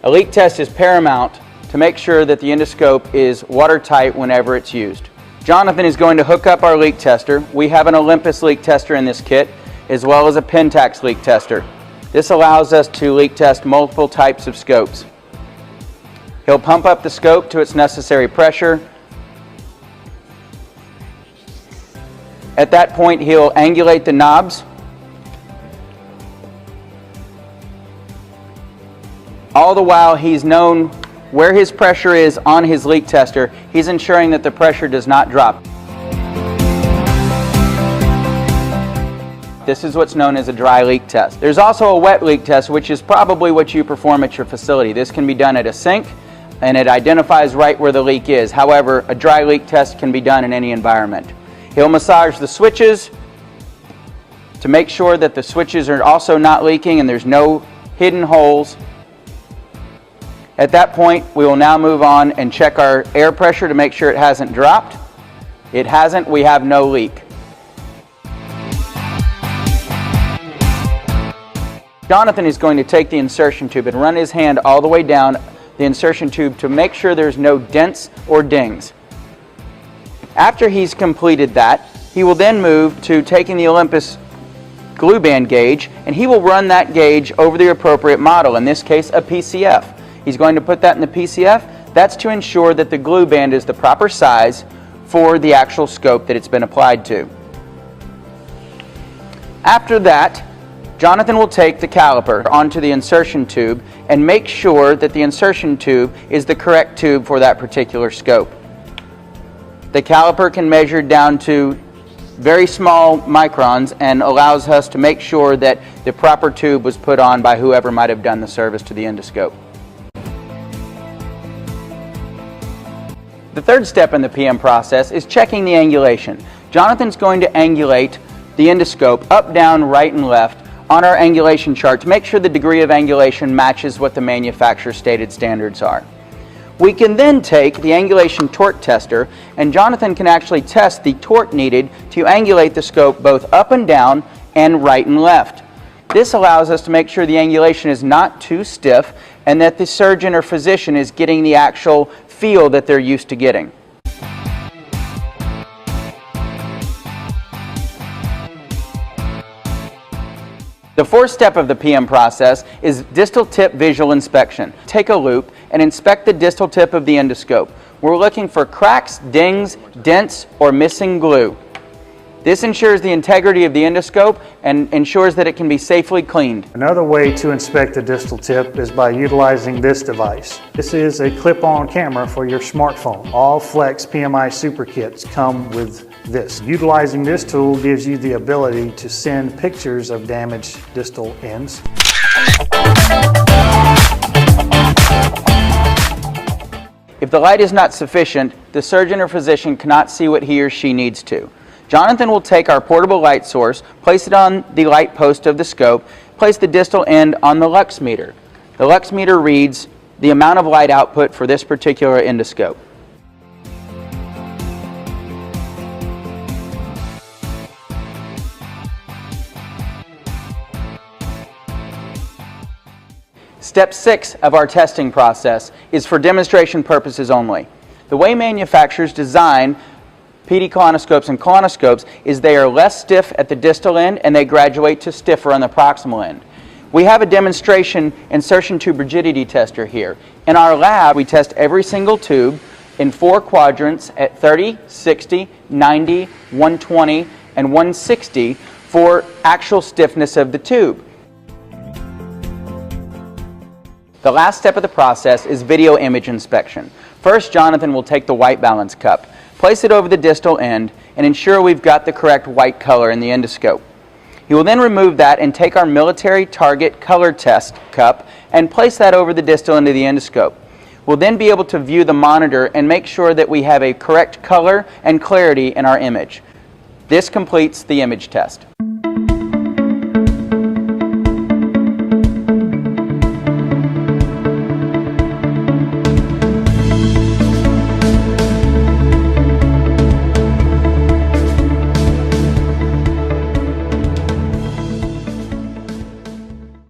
A leak test is paramount to make sure that the endoscope is watertight whenever it's used. Jonathan is going to hook up our leak tester. We have an Olympus leak tester in this kit, as well as a Pentax leak tester. This allows us to leak test multiple types of scopes. He'll pump up the scope to its necessary pressure. At that point, he'll angulate the knobs. All the while, he's known where his pressure is on his leak tester. He's ensuring that the pressure does not drop. This is what's known as a dry leak test. There's also a wet leak test, which is probably what you perform at your facility. This can be done at a sink, and it identifies right where the leak is. However, a dry leak test can be done in any environment. He'll massage the switches to make sure that the switches are also not leaking and there's no hidden holes. At that point, we will now move on and check our air pressure to make sure it hasn't dropped. It hasn't, we have no leak. Jonathan is going to take the insertion tube and run his hand all the way down the insertion tube to make sure there's no dents or dings. After he's completed that, he will then move to taking the Olympus glue band gauge, and he will run that gauge over the appropriate model, in this case a PCF. He's going to put that in the PCF. That's to ensure that the glue band is the proper size for the actual scope that it's been applied to. After that, Jonathan will take the caliper onto the insertion tube and make sure that the insertion tube is the correct tube for that particular scope. The caliper can measure down to very small microns and allows us to make sure that the proper tube was put on by whoever might have done the service to the endoscope. The third step in the PM process is checking the angulation. Jonathan's going to angulate the endoscope up, down, right, and left on our angulation chart to make sure the degree of angulation matches what the manufacturer's stated standards are. We can then take the angulation torque tester, and Jonathan can actually test the torque needed to angulate the scope both up and down and right and left. This allows us to make sure the angulation is not too stiff and that the surgeon or physician is getting the actual feel that they're used to getting. The fourth step of the PM process is distal tip visual inspection. Take a loop and inspect the distal tip of the endoscope. We're looking for cracks, dings, dents, or missing glue. This ensures the integrity of the endoscope and ensures that it can be safely cleaned. Another way to inspect the distal tip is by utilizing this device. This is a clip-on camera for your smartphone. All Flex PMI Super Kits come with this. Utilizing this tool gives you the ability to send pictures of damaged distal ends. If the light is not sufficient, the surgeon or physician cannot see what he or she needs to. Jonathan will take our portable light source, place it on the light post of the scope, place the distal end on the lux meter. The lux meter reads the amount of light output for this particular endoscope. Step 6 of our testing process is for demonstration purposes only. The way manufacturers design PD colonoscopes and colonoscopes is they are less stiff at the distal end and they graduate to stiffer on the proximal end. We have a demonstration insertion tube rigidity tester here. In our lab, we test every single tube in 4 quadrants at 30, 60, 90, 120, and 160 for actual stiffness of the tube. The last step of the process is video image inspection. First, Jonathan will take the white balance cup, place it over the distal end, and ensure we've got the correct white color in the endoscope. He will then remove that and take our military target color test cup and place that over the distal end of the endoscope. We'll then be able to view the monitor and make sure that we have a correct color and clarity in our image. This completes the image test.